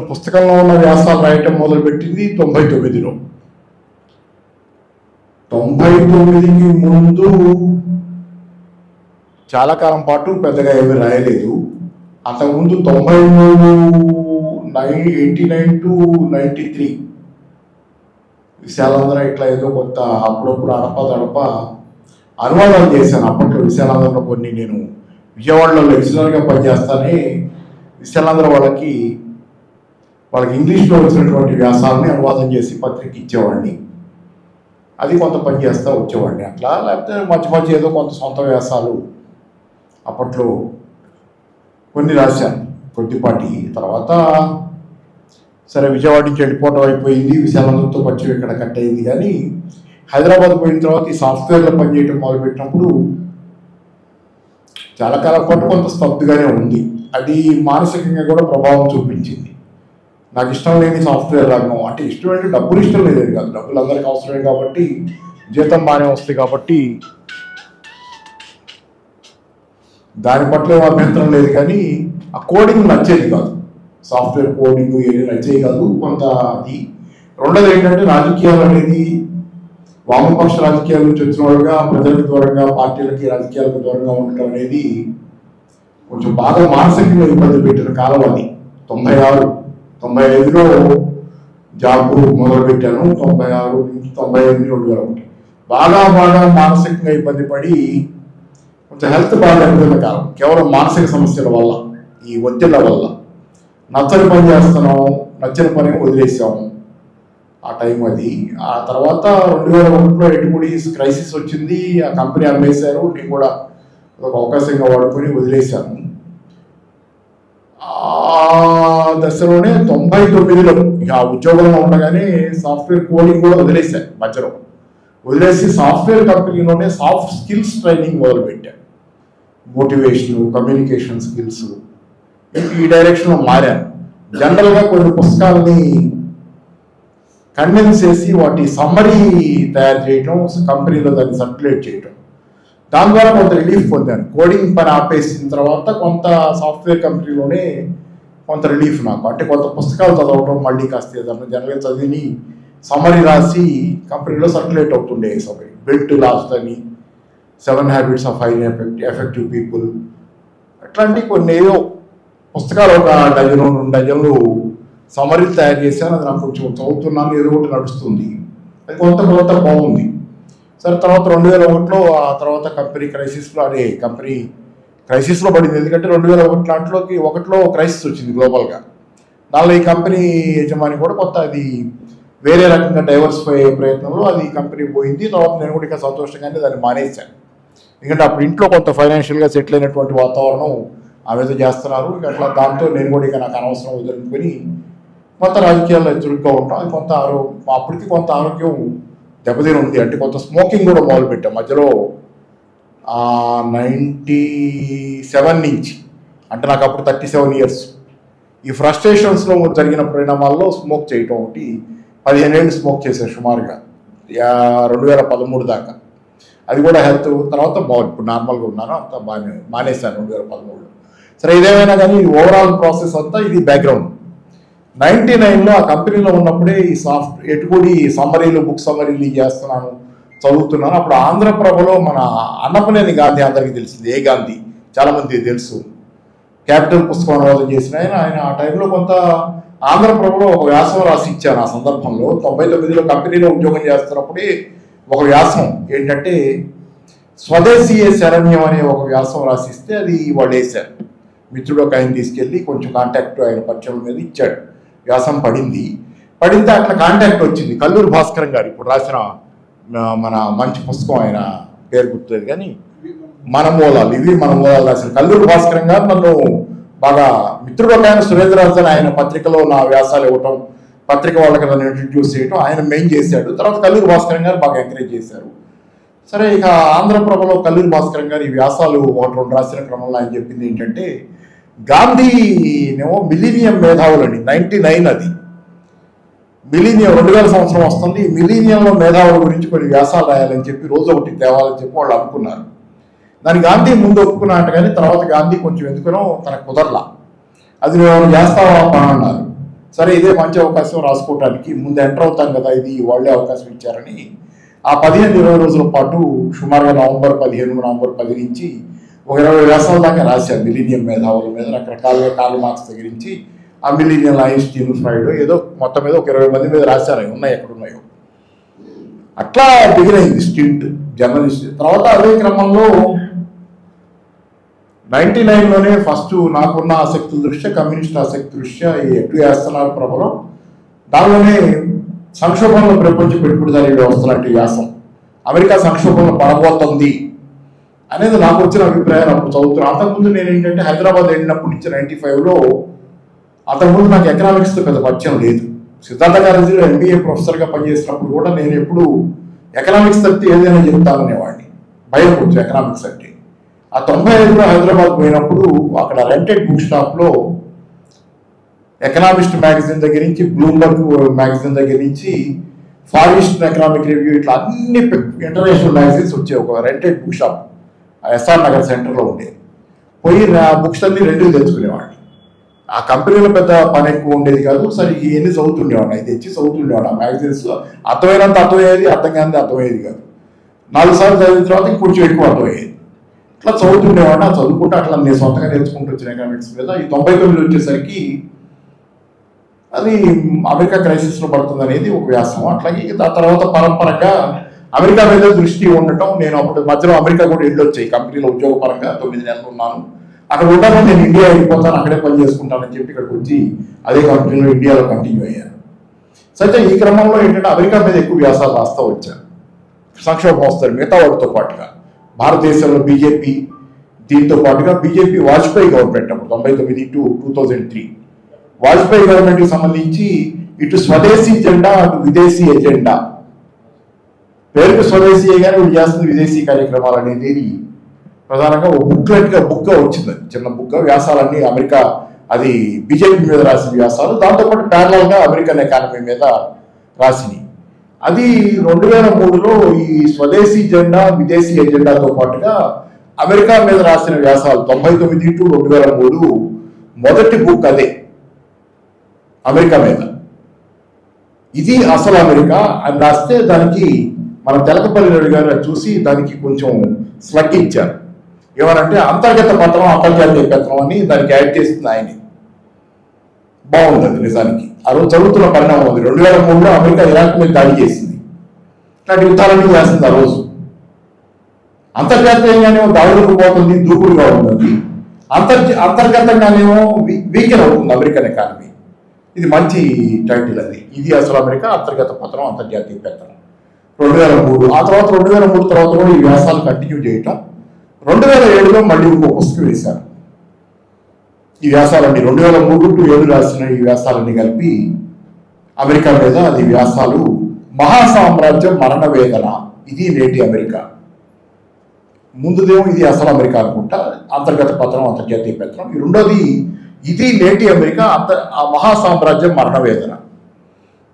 పుస్తకంలో ఉన్న వ్యాసాలు రాయటం మొదలుపెట్టింది 99లో. 99కి ముందు చాలా కాలం పాటు పెద్దగా ఏమీ రాయలేదు. అంతకుముందు 89 to 93 విశాలాంధ్ర ఇట్లా ఏదో కొత్త అప్పుడప్పుడు అడప అనువాదాలు చేశాను. అప్పట్లో విశాలాంధ్రలో కొన్ని నేను విజయవాడలో లెక్చరర్గా పనిచేస్తానే విశాలాంధ్ర వాళ్ళకి ఇంగ్లీష్లో వచ్చినటువంటి వ్యాసాలని అనువాదం చేసి పత్రిక ఇచ్చేవాడిని. అది కొంత పని చేస్తూ వచ్చేవాడిని అట్లా. లేకపోతే మధ్య ఏదో కొంత సొంత వ్యాసాలు అప్పట్లో కొన్ని రాశాను కొద్దిపాటి. తర్వాత సరే విజయవాడ నుంచి వెళ్ళిపోవడం అయిపోయింది, విశాలాంధ్రతో పరిచయం ఇక్కడ కట్ అయింది. కానీ హైదరాబాద్ పోయిన తర్వాత ఈ సాఫ్ట్వేర్లో పనిచేయడం మొదలుపెట్టినప్పుడు చాలా కాలం పాటు కొంత స్తబ్దుగానే ఉంది. అది మానసికంగా కూడా ప్రభావం చూపించింది. నాకు ఇష్టం లేని సాఫ్ట్వేర్ రంగం, అంటే ఇష్టం అంటే డబ్బులు ఇష్టం లేదని కాదు, డబ్బులు అందరికీ అవసరమే కాబట్టి, జీతం బాగానే వస్తాయి కాబట్టి దాని పట్ల అభ్యంతరం లేదు. కానీ ఆ కోడింగ్ నచ్చేది కాదు, సాఫ్ట్వేర్ కోడింగ్ ఏది నచ్చేది కాదు కొంత. అది రెండోది ఏంటంటే రాజకీయాలు అనేది వామపక్ష రాజకీయాల నుంచి వచ్చిన వాళ్ళుగా ప్రజలకు దూరంగా, పార్టీలకి రాజకీయాలకు దూరంగా ఉండటం అనేది కొంచెం బాగా మానసికంగా ఇబ్బంది పెట్టిన కాలం అది. 96-95లో జాబ్ మొదలుపెట్టాను. 96 నుంచి 98 2001 బాగా మానసికంగా ఇబ్బంది పడి కొంచెం హెల్త్ బాగా అయిపోయిన కాలం. కేవలం మానసిక సమస్యల వల్ల, ఈ ఒత్తిళ్ల వల్ల. నచ్చని పని చేస్తున్నాం, నచ్చిన పని వదిలేసాము ఆ టైం అది. ఆ తర్వాత 2001లో ఎటుముడి క్రైసిస్ వచ్చింది, ఆ కంపెనీ అమ్మేశారు. నేను కూడా ఒక అవకాశంగా వాడుకొని వదిలేశాను. ఆ దశలోనే 99లో ఆ ఉద్యోగంలో ఉండగానే సాఫ్ట్వేర్ కోడింగ్ కూడా వదిలేశాను. మధ్యలో వదిలేసి సాఫ్ట్వేర్ కంపెనీలోనే సాఫ్ట్ స్కిల్స్ ట్రైనింగ్ మొదలుపెట్టాను. మోటివేషన్, కమ్యూనికేషన్ స్కిల్స్ ఈ డైరెక్షన్లో మారాను. జనరల్గా కొన్ని పుస్తకాలని కన్విన్స్ చేసి వాటి సమ్మరీ తయారు చేయటం, కంపెనీలో దాన్ని సర్క్యులేట్ చేయటం, దాని ద్వారా కొంత రిలీఫ్ పొందాను. కోడింగ్ పని ఆపేసిన తర్వాత కొంత సాఫ్ట్వేర్ కంపెనీలోనే కొంత రిలీఫ్ నాకు. అంటే కొంత పుస్తకాలు చదవటం, మళ్ళీ కాస్త ఏదన్నా జనరల్గా చదివి సమ్మరీ రాసి కంపెనీలో సర్క్యులేట్ అవుతుండే. సమ్మరీ బిల్ట్ లాస్ట్ అని, 7 habits of highly effective people, అట్లాంటి కొన్ని ఏదో పుస్తకాలు ఒక 1-2 డజన్లు సమ్మరీ తయారు చేశాను. అది నాకు కొంచెం చదువుతున్నాను, ఏదో ఒకటి నడుస్తుంది. అది కొంత బాగుంది. సరే తర్వాత 2001లో ఆ తర్వాత కంపెనీ క్రైసిస్లో, అదే కంపెనీ క్రైసిస్లో పడింది. ఎందుకంటే 2001లో క్రైసిస్ వచ్చింది గ్లోబల్గా. దానిలో ఈ కంపెనీ యజమాని కూడా కొంత అది వేరే రకంగా డైవర్సిఫై అయ్యే ప్రయత్నంలో అది కంపెనీ పోయింది. తర్వాత నేను కూడా ఇక సంతోషంగానే దాన్ని మానేశాను. ఎందుకంటే అప్పుడు ఇంట్లో కొంత ఫైనాన్షియల్గా సెటిల్ అయినటువంటి వాతావరణం ఆవేద చేస్తున్నారు. ఇక అట్లా దాంతో నేను కూడా ఇక నాకు అనవసరం వదులుకొని కొంత రాజకీయాల్లో చురుగ్గా ఉంటాం. అది కొంత అప్పటికి కొంత ఆరోగ్యం దెబ్బతిని ఉంది. అంటే కొంత స్మోకింగ్ కూడా మొదలుపెట్టాం మధ్యలో 97 నుంచి. అంటే నాకు అప్పుడు 37 ఇయర్స్. ఈ ఫ్రస్ట్రేషన్స్లో జరిగిన పరిణామాల్లో స్మోక్ చేయటం ఒకటి 15 ఏళ్ళు స్మోక్ చేశాను సుమారుగా 2013 దాకా. అది కూడా హెల్త్ తర్వాత ఇప్పుడు నార్మల్గా ఉన్నాను, అంత బాగానే మానేశాను 2013లో. సరే ఇదేమైనా కానీ ఓవరాల్ ప్రాసెస్ అంతా ఇది బ్యాక్గ్రౌండ్. 99లో ఆ కంపెనీలో ఉన్నప్పుడే ఈ ఎటుకుడి సమ్మరీలు, బుక్ సమ్మరీలు చేస్తున్నాను, చదువుతున్నాను. అప్పుడు ఆంధ్రప్రభలో మన అన్నపనేని గాంధీ అందరికీ తెలిసింది. ఏ గాంధీ చాలామంది తెలుసు, క్యాపిటల్ పుస్తకం అనువాదం చేసిన ఆయన ఆ టైంలో కొంత ఆంధ్రప్రభలో ఒక వ్యాసం రాసి ఇచ్చాను. ఆ సందర్భంలో 99లో కంపెనీలో ఉద్యోగం చేస్తున్నప్పుడే ఒక వ్యాసం ఏంటంటే స్వదేశీయ శరణ్యం అనే ఒక వ్యాసం రాసిస్తే అది వాళ్ళు వేశారు. మిత్రుడు ఒక ఆయన తీసుకెళ్ళి కొంచెం కాంటాక్ట్ ఆయన పరిచయం మీద ఇచ్చాడు. వ్యాసం పడితే అట్లా కాంటాక్ట్ వచ్చింది. కల్లూరు భాస్కరం గారు ఇప్పుడు రాసిన మన మంచి పుస్తకం, ఆయన పేరు గుర్తులేదు కానీ మన మూలాలు రాసిన కల్లూరు భాస్కరం గారు నన్ను బాగా మిత్రుడు ఒక ఆయన సురేంద్రరాజన్ ఆయన పత్రికలో నా వ్యాసాలు ఇవ్వటం, పత్రిక వాళ్ళకి నన్ను ఇంట్రడ్యూస్ చేయటం ఆయన మెయిన్ చేశాడు. తర్వాత కల్లూరు భాస్కరం గారు బాగా ఎంకరేజ్ చేశారు. సరే ఇక ఆంధ్రప్రభలో కల్లూరు భాస్కరం గారు ఈ వ్యాసాలు 1-2 రాసిన క్రమంలో ఆయన చెప్పింది ఏంటంటే గాంధీనేమో మిలీనియం మేధావులని 99 అది మిలీనియం 2000 సంవత్సరం వస్తుంది. మిలీనియంలో మేధావుల గురించి కొన్ని వ్యాసాలు రాయాలని చెప్పి రోజు ఒకటి తేవాలని చెప్పి వాళ్ళు అనుకున్నారు. దాని గాంధీ ముందు ఒప్పుకున్నట్టు కానీ తర్వాత గాంధీ కొంచెం ఎందుకునో తనకు కుదరలా. అది నువ్వు చేస్తావా పని అన్నారు. సరే ఇదే మంచి అవకాశం రాసుకోవటానికి ముందు ఎంటర్ అవుతాం కదా, ఇది వాళ్ళే అవకాశం ఇచ్చారని ఆ 15-20 రోజుల పాటు సుమారుగా నవంబర్ 15, నవంబర్ 10 నుంచి ఒక 20 వ్యాసాల దాకా రాశారు మిలీనియం మేధావుల మీద. రకరకాలుగా కార్ల్ మార్క్స్ దగ్గర నుంచి ఆ మిలీనియం ఐన్స్టీన్, ఫ్రైడ్ ఏదో మొత్తం మీద ఒక 20 మంది మీద రాశారు. అవి ఉన్నాయి ఎక్కడున్నాయో. అట్లా బిగినైంది స్టింట్ జర్నలిస్ట్. తర్వాత అదే క్రమంలో 99లోనే ఫస్ట్ నాకున్న ఆసక్తుల దృష్ట్యా, కమ్యూనిస్ట్ ఆసక్తి దృష్ట్యా ఎటు వేస్తున్నారు ప్రభలో, దానిలోనే సంక్షోభంలో ప్రపంచ పెట్టుబడిదారీ వ్యవస్థ లాంటి వ్యాసం, అమెరికా సంక్షోభంలో పడబోతుంది అనేది నాకు వచ్చిన అభిప్రాయం అప్పుడు చదువుతున్నాను. అంతకుముందు నేను ఏంటంటే హైదరాబాద్ వెళ్ళినప్పటి నుంచి 95లో, అంతకుముందు నాకు ఎకనామిక్స్తో పెద్ద పరిచయం లేదు. సిద్ధార్థ కాలేజీలో MBA ప్రొఫెసర్గా పనిచేసినప్పుడు కూడా నేను ఎప్పుడు ఎకనామిక్స్ తప్పితే ఏదైనా చెప్తాననేవాడిని, భయం కొంచెం ఎకనామిక్స్ అంటే. ఆ 95లో హైదరాబాద్ పోయినప్పుడు అక్కడ రెంటెడ్ బుక్ షాప్లో ఎకనామిస్ట్ మ్యాగజైన్ దగ్గర నుంచి, బ్లూంబర్గ్ మ్యాగజైన్ దగ్గర నుంచి, ఫార్ ఈస్టర్న్ ఎకనామిక్ రివ్యూ, ఇట్లా అన్ని ఇంటర్నేషనల్ మ్యాగజైన్స్ వచ్చాయి. ఒక rented book shop SR Nagar సెంటర్లో ఉండేది. పోయి ఆ బుక్స్ అన్ని రెండులు తెచ్చుకునేవాడిని. ఆ కంపెనీలో పెద్ద పని ఎక్కువ ఉండేది కాదు. సరే ఇవన్నీ చదువుతుండేవాడిని, అది తెచ్చి చదువుతుండేవాడు. ఆ మ్యాగజైన్స్ అర్థమైనంత అర్థమయ్యేది, అర్థం కానిది అర్థమయ్యేది కాదు. 4 సార్లు చదివిన తర్వాత ఇంకొంచెం ఎక్కువ అర్థమయ్యేది. ఇట్లా చదువుతుండేవాడిని. ఆ చదువుకుంటే అట్లా నేను సొంతంగా నేర్చుకుంటూ వచ్చిన ఎకనామిక్స్ మీద. ఈ 99 వచ్చేసరికి అది అమెరికా క్రైసిస్లో పడుతుంది అనేది ఒక వ్యాసం. అట్లాగే ఆ తర్వాత పరంపరగా అమెరికా మీద దృష్టి ఉండటం. నేను అప్పుడు మధ్యలో అమెరికా కూడా వెళ్ళొచ్చాయి కంపెనీలో ఉద్యోగపరంగా. 9 నెలలు ఉన్నాను అక్కడ. ఉండడం నేను ఇండియా వెళ్ళిపోతాను, అక్కడే పని చేసుకుంటానని చెప్పి ఇక్కడికి వచ్చి అదే కంపెనీలో ఇండియాలో కంటిన్యూ అయ్యాను. సరే ఈ క్రమంలో ఏంటంటే అమెరికా మీద ఎక్కువ వ్యాసాలు రాస్తూ వచ్చాను. సంక్షోభం వస్తారు మిగతా వాటితో పాటుగా. భారతదేశంలో బీజేపీ, దీంతో పాటుగా బీజేపీ వాజ్పేయి గవర్నమెంట్ అప్పుడు 99 to 2003 వాజ్పేయి గవర్నమెంట్కి సంబంధించి ఇటు స్వదేశీ ఎజెండా, అటు విదేశీ ఎజెండా. పేరుకు స్వదేశీ కానీ వీళ్ళు చేస్తున్న విదేశీ కార్యక్రమాలు అనేది ప్రధానంగా ఒక బుక్గా వచ్చింది. చిన్న బుక్గా వ్యాసాలన్నీ అమెరికా, అది బీజేపీ మీద రాసిన వ్యాసాలు, దాంతోపాటు ప్యారలల్గా అమెరికన్ ఎకానమీ మీద రాసినవి. అది 2003లో ఈ స్వదేశీ ఎజెండా, విదేశీ ఎజెండాతో పాటుగా అమెరికా మీద రాసిన వ్యాసాలు 99 to 2003 మొదటి బుక్ అదే అమెరికా మీద. ఇది అసలు అమెరికా అని రాస్తే దానికి మన తెలకపల్లి రెడ్డి గారు చూసి దానికి కొంచెం స్లగ్ ఇచ్చారు. ఏమనంటే అంతర్గత పత్రం, అంతర్జాతీయ పత్రం అని దానికి యాడ్ చేస్తుంది ఆయన. బాగుంది అది నిజానికి. ఆ రోజు జరుగుతున్న పరిణామం అది. 2003లో అమెరికా ఇరాక్ మీద దాడి చేసింది. ఇట్లాంటి యుద్ధాలన్నీ చేస్తుంది ఆ రోజు. అంతర్జాతీయంగానేమో దాడులకు పోతుంది, దూకుడుగా ఉంటుంది. అంతర్గతంగానేమో వీకెన్ అవుతుంది అమెరికన్ ఎకానమీ. ఇది మంచి టైటిల్ అది. ఇది అసలు అమెరికా, అంతర్గత పత్రం, అంతర్జాతీయ పత్రం 2003. ఆ తర్వాత 2003 తర్వాత కూడా ఈ వ్యాసాలు కంటిన్యూ చేయటం. 2007లో మళ్ళీ ఇంకో పుస్తకం వేశారు. ఈ వ్యాసాలన్నీ 2003 to 2007 రాసిన ఈ వ్యాసాలన్నీ కలిపి అమెరికా మీద అది వ్యాసాలు. మహాసామ్రాజ్యం మరణ వేదన, ఇది నేటి అమెరికా. ముందుదేమో ఇది అసలు అమెరికా అనుకుంటా, అంతర్గత పత్రం, అంతర్జాతీయ పత్రం. ఈ రెండోది ఇది నేటి అమెరికా, ఆ మహాసామ్రాజ్యం మరణ వేదన.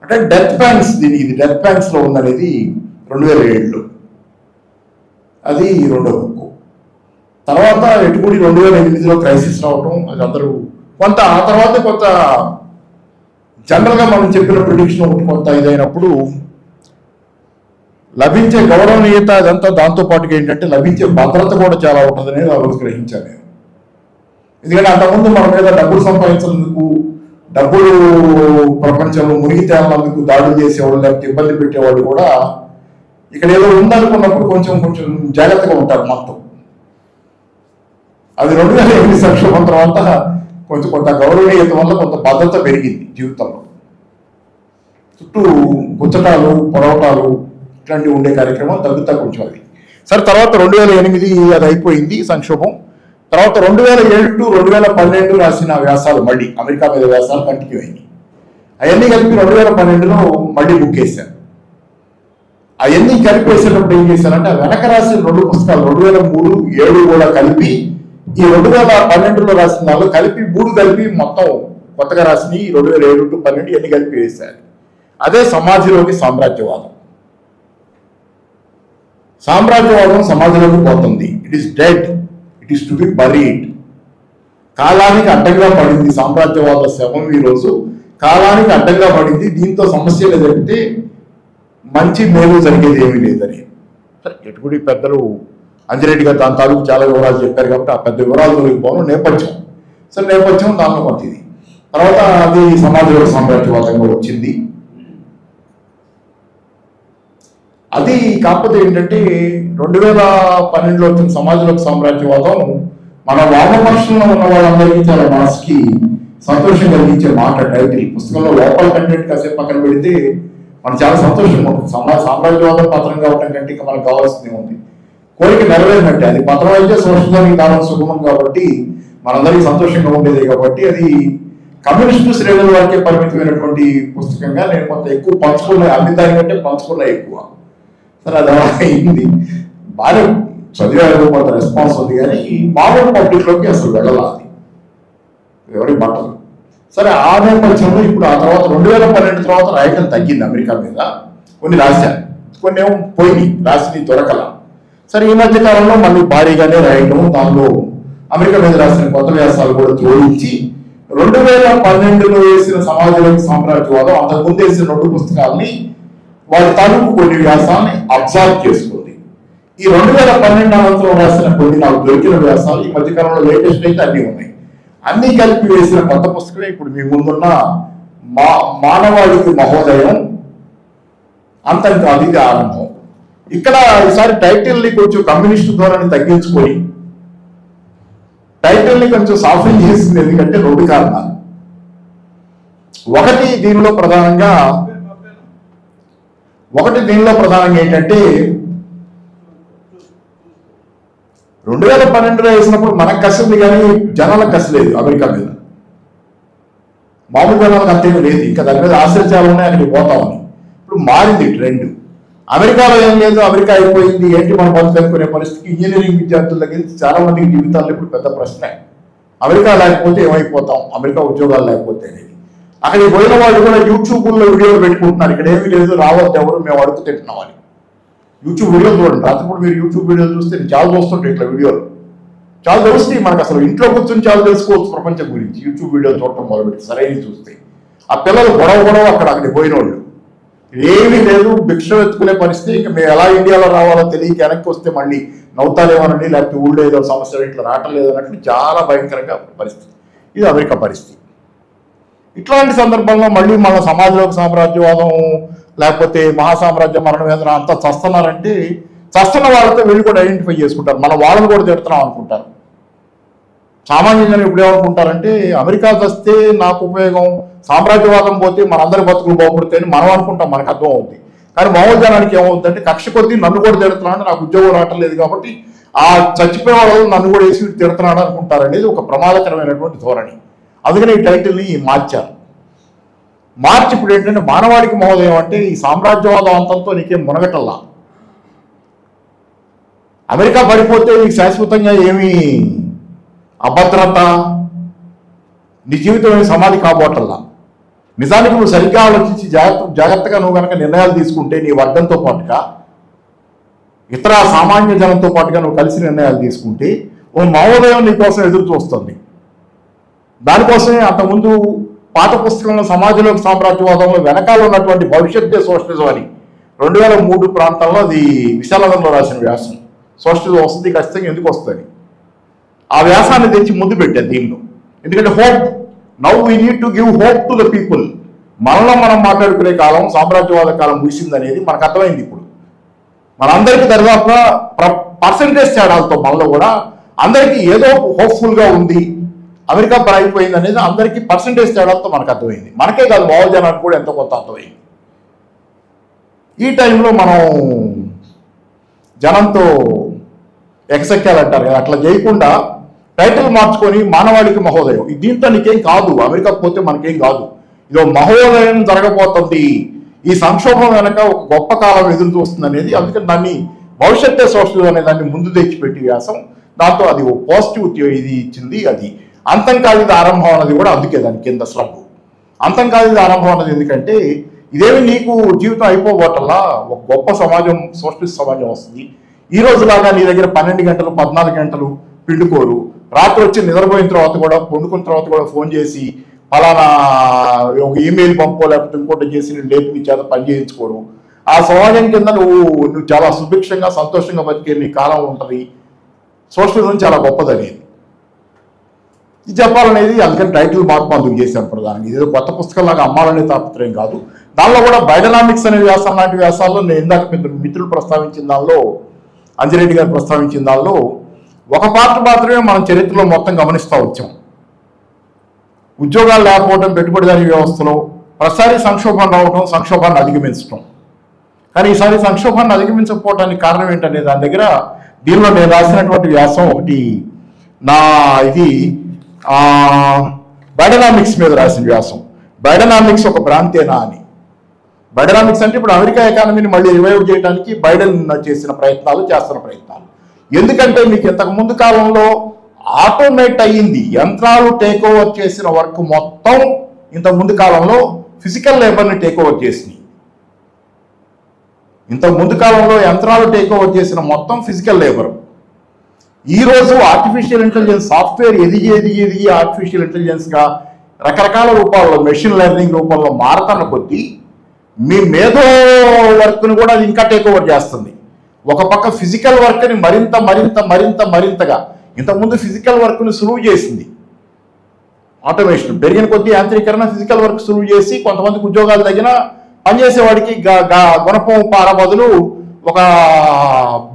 అంటే డెత్ ప్యాన్స్, ఇది డెత్ ప్యాన్స్లో ఉందనేది 2007లో. అది రెండో బుక్. తర్వాత ఎటుకుడి 2008లో క్రైసిస్ రావటం, అది అందరూ కొంత. ఆ తర్వాత కొంత జనరల్గా మనం చెప్పిన ప్రిడిక్షన్ ఒకటి కొంత ఇదైనప్పుడు లభించే గౌరవనీయత అదంతా, దాంతోపాటుగా ఏంటంటే లభించే భద్రత కూడా చాలా ఉంటుంది అనేది ఆ రోజు గ్రహించాను నేను. ఎందుకంటే అంతకుముందు మన మీద డబ్బులు సంపాదించేందుకు, డబ్బులు ప్రపంచంలో మునిగి తేలినందుకు దాడులు చేసేవాళ్ళు, లేకపోతే ఇబ్బంది పెట్టేవాళ్ళు కూడా ఇక్కడ ఏదో ఉందనుకున్నప్పుడు కొంచెం జాగ్రత్తగా ఉంటారు మొత్తం. అది 2008 సంక్షోభం తర్వాత కొంత గౌరవనీయత వల్ల కొంత భద్రత పెరిగింది జీవితంలో. చుట్టూ గుచ్చటాలు, పొరవటాలు ఇట్లాంటివి ఉండే కార్యక్రమాలు తగ్గుతా కొంచెం అది. సరే తర్వాత 2008 అది అయిపోయింది సంక్షోభం. తర్వాత 2007 to 2012 రాసిన వ్యాసాలు మళ్ళీ అమెరికా మీద వ్యాసాలు కంటిన్యూ అయినాయి. అవన్నీ కలిపి 2012లో మళ్ళీ బుక్ వేశాను. అవన్నీ కలిపి వేసేటప్పుడు ఏం చేశానంటే వెనక రాసిన 2 పుస్తకాలు 2003, 2007 కూడా కలిపి ఈ 2012లో రాసిన దానిలో కలిపి 3 కలిపి మొత్తం కొత్తగా రాసిన 2007 to 2012 ఎన్ని కలిపి వేశారు. అదే సమాధిలోకి సామ్రాజ్యవాదం. సామ్రాజ్యవాదం సమాధిలోకి పోతుంది. It is dead, it is to be buried. కాలానికి అడ్డంగా పడింది సామ్రాజ్యవాద శవం ఈరోజు, కాలానికి అడ్డంగా పడింది. దీంతో సమస్యలు జరిగితే మంచి మేలు జరిగేది ఏమీ లేదని సరే ఎటుకుడి పెద్దలు అంజిరెడ్డి గారు దాని తాలూకు చాలా వివరాలు చెప్పారు కాబట్టి ఆ పెద్ద వివరాలు పోను. నేపథ్యం సరే, నేపథ్యం దానిలో కొంత ఇది. తర్వాత అది సమాజంలో సామ్రాజ్యవాదంగా వచ్చింది. అది కాకపోతే ఏంటంటే 2012లో వచ్చిన సమాజంలోకి సామ్రాజ్యవాదం మన వామపక్షంలో ఉన్న వాళ్ళందరికీ చాలా మనసుకి సంతోషం కలిగించే మాట. టైటిల్ పుస్తకంలో లోపల కంటెంట్ కాసేపు పక్కన పెడితే మనకు చాలా సంతోషంగా ఉంటుంది. సామ్రాజ్యవాదం పత్రం కావటం కంటే ఇంకా మనకు కావాల్సిందే ఉంది. కోరిక నెరవేరినట్టే. అది పత్రం అయితే సోషలిజానికి కాలం సుగమం కాబట్టి మనందరికీ సంతోషంగా ఉండేది కాబట్టి అది కమ్యూనిస్టు శ్రేణుల వరకే పరిమితమైనటువంటి పుస్తకంగా నేను కొంత ఎక్కువ పంచుకున్న, అమితాన్ని కంటే పంచుకున్న ఎక్కువ. సరే అది అలా అయింది. బాగా చదివారు, కొంత రెస్పాన్స్ ఉంది, కానీ మామూలు పబ్లిక్లోకి అసలు వెళ్ళాలి ఎవరి బట్టలు. సరే ఆ నేపథ్యంలో ఇప్పుడు ఆ తర్వాత 2012 తర్వాత రాయటం తగ్గింది అమెరికా మీద. కొన్ని రాశాను, కొన్ని ఏమో పోయి రాసి దొరకల. సరే ఈ మధ్య కాలంలో మళ్ళీ భారీగానే రాయటం, దానిలో అమెరికా మీద రాసిన కొత్త వ్యాసాలు కూడా జోడించి 2012లో వేసిన సమాజంలోకి సామ్రాజ్యవాదం, అంతకుముందు వేసిన 2 పుస్తకాలని వారి తాలూకు కొన్ని వ్యాసాలని అబ్జర్వ్ చేసుకుంది. ఈ 2012 అనంతరం రాసిన కొన్ని నాకు దొరికిన వ్యాసాలు ఈ మధ్యకాలంలో లేటెస్ట్ అయితే అన్నీ ఉన్నాయి. అన్ని కలిపి వేసిన కొత్త పుస్తకమే ఇప్పుడు మీ ముందున్న మానవాళికి మహోదయం, అంతం కాదు ఇది ఆరంభం. ఇక్కడ ఈసారి టైటిల్ని కొంచెం కమ్యూనిస్టు ధోరణి తగ్గించుకొని టైటిల్ని కొంచెం సాఫ్ట్ చేసింది. ఎందుకంటే 2 కారణాలు. ఒకటి దీనిలో ప్రధానంగా ఏంటంటే 2012లో వేసినప్పుడు మనకు కసింది కానీ జనాలకు కసలేదు అమెరికా మీద. మామూలు జనాలకు అంతేమీ లేదు, ఇంకా దాని మీద ఆశ్చర్యాలు ఉన్నాయి, అక్కడికి పోతామని. ఇప్పుడు మారింది ట్రెండ్. అమెరికాలో ఏం లేదు, అమెరికా అయిపోయింది, ఏంటి మన బతుకు అనుకునే పరిస్థితి ఇంజనీరింగ్ విద్యార్థుల దగ్గర చాలా మందికి జీవితాల్లో ఇప్పుడు పెద్ద ప్రశ్న. అమెరికా లేకపోతే ఏమైపోతాం, అమెరికా ఉద్యోగాలు లేకపోతే అనేది. అక్కడికి పోయిన వాళ్ళు కూడా యూట్యూబ్లో వీడియోలు పెట్టుకుంటున్నారు, ఇక్కడ ఏమీ లేదు, రావద్దు ఎవరు, మేము అడుగు తింటున్నామని. యూట్యూబ్ వీడియోలు చూడండి, రాత్రిపూట మీరు యూట్యూబ్ వీడియోలు చూస్తే చాలా చూస్తుంటాయి ఇట్లా వీడియోలు. చాలా తెలుస్తాయి మనకు, అసలు ఇంట్లో కూర్చొని చాలా తెలుసుకోవచ్చు ప్రపంచం గురించి యూట్యూబ్ వీడియోలు చూడటం మొదలుపెట్టి సరైన చూస్తే. ఆ పిల్లలు గొడవ అక్కడికి పోయిన వాళ్ళు ఏమీ లేదు, భిక్ష ఎత్తుకునే పరిస్థితి. ఇంకా మేము ఎలా ఇండియాలో రావాలో తెలియక వెనక్కి వస్తే మళ్ళీ నవ్వుతాలేమోనండి, లేకపోతే ఊళ్ళో ఏదో సమస్య ఇట్లా రావటం లేదన్నట్లు చాలా భయంకరంగా పరిస్థితి. ఇది అమెరికా పరిస్థితి. ఇట్లాంటి సందర్భంలో మళ్ళీ మన సమాజంలోకి సామ్రాజ్యవాదం లేకపోతే మహాసామ్రాజ్య మరణ వేదన అంతా చస్తున్నారంటే చస్తున్న వాళ్ళతో వీళ్ళు కూడా ఐడెంటిఫై చేసుకుంటారు, మన వాళ్ళని కూడా తిడుతున్నాం అనుకుంటారు. సామాన్యంగా ఇప్పుడు ఏమనుకుంటారంటే అమెరికా చస్తే నాకు ఉపయోగం, సామ్రాజ్యవాదం పోతే మనందరి బతుకులు బాగుపడతాయని మనం అనుకుంటాం, మనకు అర్థం అవుతుంది. కానీ మామూలు జనానికి ఏమవుతుందంటే కక్ష కొద్దీ నన్ను కూడా తిడుతున్నాడు, నాకు ఉద్యోగం రావటం లేదు కాబట్టి ఆ చచ్చిపోయే వాళ్ళు నన్ను కూడా వేసి తిడుతున్నాడు అనుకుంటారు అనేది ఒక ప్రమాదకరమైనటువంటి ధోరణి. అందుకని ఈ టైటిల్ని మార్చారు. మార్చి ఇప్పుడు ఏంటంటే మానవాళికి మహోదయం అంటే ఈ సామ్రాజ్యవాదం అంతంతో నీకేం మునగటల్లా, అమెరికా పడిపోతే నీకు శాశ్వతంగా ఏమీ అభద్రత, నీ జీవితం ఏమి సమాధి కాబోటల్లా. నిజానికి నువ్వు సరిగ్గా ఆలోచించి జాగ్రత్తగా నువ్వు కనుక నిర్ణయాలు తీసుకుంటే నీ వర్గంతో పాటుగా ఇతర సామాన్య జనంతో పాటుగా నువ్వు కలిసి నిర్ణయాలు తీసుకుంటే ఓ మహోదయం నీ కోసం ఎదురు చూస్తుంది. దానికోసమే అంతకుముందు పాత పుస్తకంలో సమాజంలోకి సామ్రాజ్యవాదంలో వెనకాల ఉన్నటువంటి భవిష్యత్తే సోషలిజం అని 2003 ప్రాంతంలో అది విశాలంలో రాసిన వ్యాసం. సోషలిజం వస్తుంది ఖచ్చితంగా, ఎందుకు వస్తుంది ఆ వ్యాసాన్ని తెచ్చి ముందు పెట్టారు దీనిలో. ఎందుకంటే hope, now we need to give hope to the people. మనలో మనం మాట్లాడుకునే కాలం, సామ్రాజ్యవాద కాలం ముగిసింది అనేది మనకు అర్థమైంది. ఇప్పుడు మనందరికీ దరిదాపుగా పర్సంటేజ్ తేడాలతో మనలో కూడా అందరికీ ఏదో హోప్ఫుల్గా ఉంది, అమెరికా అయిపోయింది అనేది అందరికీ పర్సంటేజ్ తేడాలతో మనకు అర్థమైంది. మనకే కాదు మామూలు జనానికి కూడా ఎంతో కొంత అర్థమైంది. ఈ టైంలో మనం జనంతో ఎక్సెక్కాలంటారు కదా, అట్లా చేయకుండా టైటిల్ మార్చుకొని మానవాళికి మహోదయం, దీంతో నీకేం కాదు, అమెరికా పోతే మనకేం కాదు, ఇదో మహోదయం జరగబోతుంది, ఈ సంక్షోభం వెనక ఒక గొప్ప కాలం ఎదురు చూస్తుంది అనేది. అందుకని దాన్ని భవిష్యత్తే సోషలిజం అనే దాన్ని ముందు తెచ్చిపెట్టి వ్యాసం, దాంతో అది ఓ పాజిటివ్ ఇది ఇచ్చింది. అది అంతం కాదు ఇది ఆరంభం అన్నది కూడా అందుకే దాని కింద స్లబ్. అంతం కాదు ఇది ఆరంభం అన్నది ఎందుకంటే ఇదేమి నీకు జీవితం అయిపోబోటల్లా ఒక గొప్ప సమాజం, సోషలిస్ట్ సమాజం వస్తుంది. ఈ రోజులాగా నీ దగ్గర 12 గంటలు 14 గంటలు పిండుకోరు, రాత్రి వచ్చి నిద్రపోయిన తర్వాత కూడా పండుకున్న తర్వాత కూడా ఫోన్ చేసి ఫలానా ఒక ఈమెయిల్ పంపో లేకపోతే ఇంకోటి చేసి నేను లేపి నీ చేత పని చేయించుకోరు. ఆ సమాజం కింద నువ్వు చాలా సుభిక్షంగా సంతోషంగా బతికే నీ కాలం ఉంటుంది. సోషలిజం చాలా గొప్పదనేది ఇది చెప్పాలనేది, అందుకని టైటిల్ మార్పు అందుకు చేశాను ప్రధానంగా. ఇదేదో కొత్త పుస్తకంలాగా అమ్మాలనే తాపత్రయం కాదు. దానిలో కూడా బయోడైనామిక్స్ అనే వ్యాసం లాంటి వ్యాసాల్లో నేను ఇందాక మిత్రులు ప్రస్తావించిన దానిలో, అంజిరెడ్డి గారు ప్రస్తావించిన దానిలో ఒక పార్ట్ మాత్రమే మనం చరిత్రలో మొత్తం గమనిస్తూ వచ్చాం. ఉద్యోగాలు లేకపోవడం, పెట్టుబడిదారీ వ్యవస్థలో ప్రతిసారి సంక్షోభం రావడం, సంక్షోభాన్ని అధిగమించడం. కానీ ఈసారి సంక్షోభాన్ని అధిగమించకపోవడానికి కారణం ఏంటనే దాని దగ్గర దీనిలో నేను రాసినటువంటి వ్యాసం ఒకటి, నా ఇది బయోడైనామిక్స్ మీద రాసిన వ్యాసం. బయోడైనామిక్స్ ఒక భ్రాంతేనా అని. బయోడైనామిక్స్ అంటే ఇప్పుడు అమెరికా ఎకానమీని మళ్ళీ రివైవ్ చేయడానికి బైడెన్ చేస్తున్న ప్రయత్నాలు. ఎందుకంటే మీకు ఇంతకు ముందు కాలంలో ఆటోమేట్ అయ్యింది, యంత్రాలు టేక్ ఓవర్ చేసిన వర్క్ మొత్తం ఇంతకు ముందు కాలంలో ఫిజికల్ లేబర్ని టేక్ ఓవర్ చేసినాయి. ఇంతకు ముందు కాలంలో యంత్రాలు టేక్ ఓవర్ చేసిన మొత్తం ఫిజికల్ లేబర్. ఈరోజు ఆర్టిఫిషియల్ ఇంటెలిజెన్స్ సాఫ్ట్వేర్ ఎదిగి ఆర్టిఫిషియల్ ఇంటెలిజెన్స్గా రకరకాల రూపాల్లో, మెషిన్ లెర్నింగ్ రూపంలో మారుతున్న కొద్దీ మీ మేధో వర్క్ను కూడా అది ఇంకా టేక్ ఓవర్ చేస్తుంది. ఒక పక్క ఫిజికల్ వర్క్ని మరింతగా, ఇంతకుముందు ఫిజికల్ వర్క్ను సులువు చేసింది ఆటోమేషన్. పెరిగిన కొద్దీ యాంత్రీకరణ ఫిజికల్ వర్క్ సులువు చేసి కొంతమందికి ఉద్యోగాలు తగిన పనిచేసేవాడికి గుణపం పార బదులు ఒక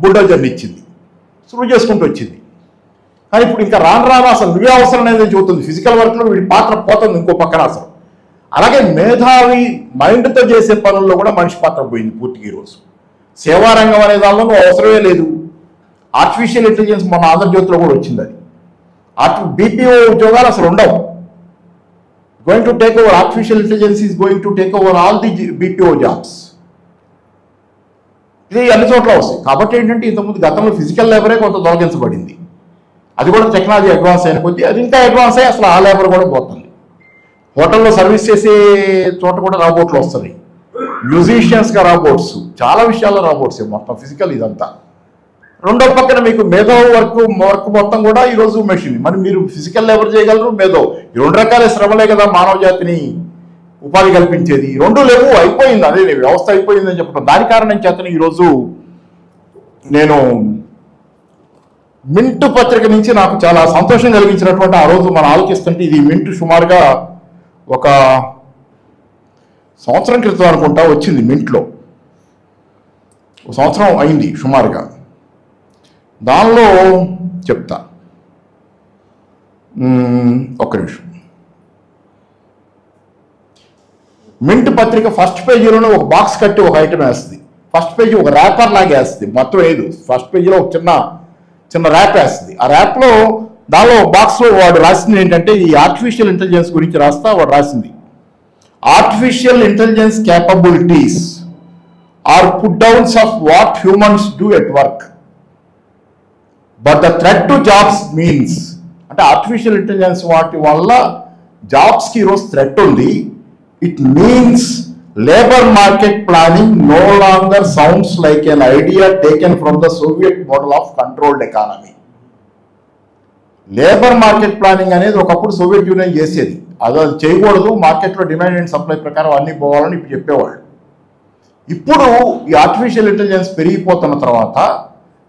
బుల్డోజర్ని ఇచ్చింది, సులువు చేసుకుంటూ వచ్చింది. కానీ ఇప్పుడు ఇంకా రాను అసలు నువ్వే అవసరం అనేది చూస్తుంది. ఫిజికల్ వర్క్లో వీడి పాత్ర పోతుంది ఇంకో పక్కన అసలు. అలాగే మేధావి మైండ్తో చేసే పనుల్లో కూడా మనిషి పాత్ర పోయింది పూర్తిగా. ఈరోజు సేవారంగం అనే దానిలో నువ్వు అవసరమే లేదు. ఆర్టిఫిషియల్ ఇంటెలిజెన్స్ మన ఆంధ్రజ్యోతిలో కూడా వచ్చింది. అది బీపీఓ ఉద్యోగాలు అసలు ఉండవు. Going to take over, artificial intelligence is going to take over all the BPO jobs. ఇది అన్ని చోట్ల వస్తాయి. కాబట్టి ఏంటంటే ఇంతకుముందు గతంలో ఫిజికల్ లేబరే కొంత తొలగించబడింది. అది కూడా టెక్నాలజీ అడ్వాన్స్ అయిన కొద్దీ అది ఇంకా అడ్వాన్స్ అయ్యి అసలు ఆ లేబర్ కూడా పోతుంది. హోటల్లో సర్వీస్ చేసే చోట కూడా రాబోట్లు వస్తుంది. మ్యూజిషియన్స్గా రాబోట్స్, చాలా విషయాల్లో రాబోట్స్ మొత్తం ఫిజికల్ ఇదంతా. రెండో పక్కన మీకు మేధో వర్క్ మొత్తం కూడా ఈరోజు మెషిన్. మరి మీరు ఫిజికల్ లేబర్ చేయగలరు, మేధో, ఈ రెండు రకాల శ్రమలే కదా మానవ జాతిని ఉపాధి కల్పించేది. ఈ రెండు లేవు, అయిపోయింది. అదే వ్యవస్థ అయిపోయిందని చెప్పడం. దాని కారణం చేతనే ఈరోజు నేను మింట్ పత్రిక నుంచి నాకు చాలా సంతోషం కలిగించినటువంటి, ఆ రోజు మనం ఆలోచిస్తుంటే ఇది మింట్ సుమారుగా ఒక సంవత్సరం క్రితం అనుకుంటా వచ్చింది. మింట్లో ఒక సంవత్సరం అయింది సుమారుగా. దానిలో చెప్తా, ఒక్క నిమిషం. మింట్ పత్రిక ఫస్ట్ పేజీలోనే ఒక బాక్స్ కట్టి ఒక ఐటమ్ వేస్తుంది. ఫస్ట్ పేజీ ఒక ర్యాపర్ లాగా వేస్తుంది, మొత్తం వేయదు. ఫస్ట్ పేజీలో ఒక చిన్న ర్యాప్ వేస్తుంది. ఆ ర్యాప్లో దానిలో బాక్స్లో వాడు రాసింది ఏంటంటే ఈ ఆర్టిఫిషియల్ ఇంటెలిజెన్స్ గురించి రాస్తా వాడు రాసింది, artificial intelligence capabilities are put downs of what humans do at work but the threat to jobs means. అంటే ఆర్టిఫిషియల్ ఇంటెలిజెన్స్ వాటి వల్ల జాబ్స్కి ఈరోజు థ్రెట్ ఉంది. It means labour market planning no longer sounds like an idea taken from the Soviet model of controlled economy. Labour market planning అనేది ఒకప్పుడు Soviet union చేసేది. అది చేయకూడదు, మార్కెట్లో డిమాండ్ అండ్ సప్లై ప్రకారం అన్నీ పోవాలని ఇప్పుడు చెప్పేవాళ్ళు. ఇప్పుడు ఈ ఆర్టిఫిషియల్ ఇంటెలిజెన్స్ పెరిగిపోతున్న తర్వాత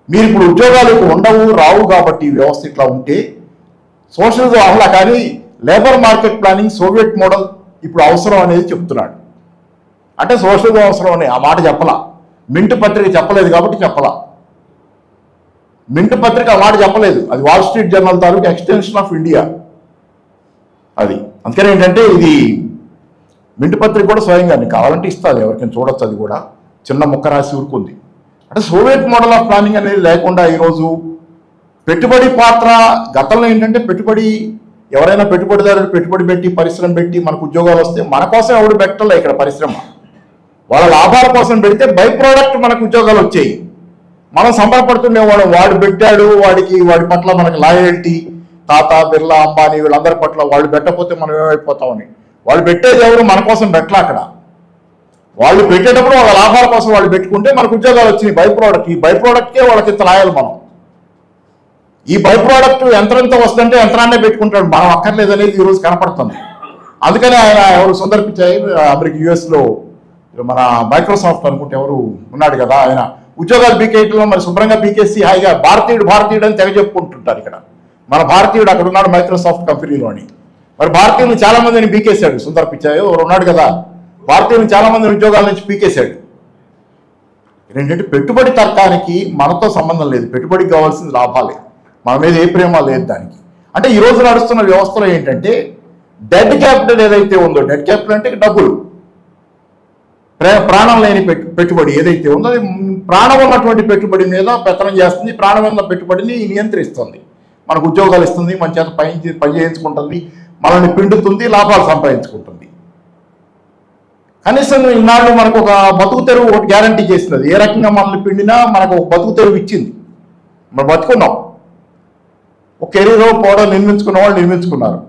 మీరు ఇప్పుడు ఉద్యోగాలు ఉండవు, రావు. కాబట్టి ఈ వ్యవస్థ ఇట్లా ఉంటే సోషలిజం అహ్లా, కానీ labour market planning Soviet model ఇప్పుడు అవసరం అనేది చెప్తున్నాడు. అంటే సోషలిజం అవసరం అని ఆ మాట చెప్పలా. మింట్ పత్రిక చెప్పలేదు కాబట్టి చెప్పలా. మింట్ పత్రిక ఆ మాట చెప్పలేదు. అది వాల్ స్ట్రీట్ జర్నల్ తాలూకు ఎక్స్టెన్షన్ ఆఫ్ ఇండియా అది. అందుకని ఏంటంటే ఇది మింట్ పత్రిక కూడా స్వయంగా కావాలంటే ఇస్తుంది, ఎవరికైనా చూడొచ్చు. అది కూడా చిన్న ముక్క రాసి ఊరుకుంది. అంటే సోవియట్ మోడల్ ఆఫ్ ప్లానింగ్ అనేది లేకుండా ఈరోజు పెట్టుబడి పాత్ర. గతంలో ఏంటంటే పెట్టుబడి, ఎవరైనా పెట్టుబడిదారుడు పెట్టుబడి పెట్టి పరిశ్రమ పెట్టి మనకు ఉద్యోగాలు వస్తే మన కోసం ఎవడు పెట్టలే. ఇక్కడ పరిశ్రమ వాళ్ళ లాభాల కోసం పెడితే బై ప్రోడక్ట్ మనకు ఉద్యోగాలు వచ్చాయి. మనం సంబరపడుతుండేవాళ్ళం, వాడు పెట్టాడు, వాడి పట్ల మనకు లాయల్టీ. టాటా, బిర్లా, అంబానీ వీళ్ళందరి పట్ల వాళ్ళు పెట్టకపోతే మనం ఏమైపోతామని. వాళ్ళు పెట్టేది ఎవరు మన కోసం పెట్టలే. అక్కడ వాళ్ళు పెట్టేటప్పుడు వాళ్ళ లాభాల కోసం వాళ్ళు పెట్టుకుంటే మనకు ఉద్యోగాలు వచ్చినాయి. బై ప్రోడక్ట్, ఈ బై ప్రోడక్ట్కే వాళ్ళకి ఇంత లాయాలి మనం. ఈ బై ప్రోడక్ట్ యంత్రంతో వస్తుందంటే యంత్రాన్నే పెట్టుకుంటాడు, మనం అక్కర్లేదనేది ఈరోజు కనపడుతుంది. అందుకని ఆయన ఎవరు సుందర్ పిచాయ్ అమెరికా యుఎస్లో మన మైక్రోసాఫ్ట్ అనుకుంటే ఎవరు ఉన్నాడు కదా, ఆయన ఉద్యోగాలు బీకేయటంలో మరి శుభ్రంగా బీకేసి హాయిగా భారతీయుడు అని తెగ చెప్పుకుంటుంటారు. ఇక్కడ మన భారతీయుడు అక్కడ ఉన్నాడు మైక్రోసాఫ్ట్ కంపెనీలోని. మరి భారతీయులు చాలా మందిని బీకేశాడు సుందర్ పిచాయ్ ఎవరు ఉన్నాడు కదా, భారతీయులు చాలా మంది ఉద్యోగాల నుంచి పీకేశాడు. ఏంటంటే పెట్టుబడి తర్కానికి మనతో సంబంధం లేదు, పెట్టుబడికి కావాల్సింది లాభాలే, మన మీద ఏ ప్రేమ లేదు దానికి. అంటే ఈ రోజు నడుస్తున్న వ్యవస్థలో ఏంటంటే డెడ్ క్యాపిటల్ ఏదైతే ఉందో, డెడ్ క్యాపిటల్ అంటే డబ్బులు, ప్రాణం లేని పెట్టుబడి ఏదైతే ఉందో అది ప్రాణం ఉన్నటువంటి పెట్టుబడి మీద పెత్తనం చేస్తుంది, ప్రాణం ఉన్న పెట్టుబడిని నియంత్రిస్తుంది, మనకు ఉద్యోగాలు ఇస్తుంది, మన చేత పని చేయించుకుంటుంది, మనల్ని పిండుతుంది, లాభాలు సంపాదించుకుంటుంది. కనీసం ఇన్నాళ్ళు మనకు ఒక బతుకు తెరువు ఒకటి గ్యారంటీ చేసినది, ఏ రకంగా మనల్ని పిండినా మనకు ఒక బతుకు తెరువు ఇచ్చింది, మనం బతుకున్నాం. ఒక కెరీర్ పోవడం నిర్మించుకున్న వాళ్ళు నిర్మించుకున్నారు.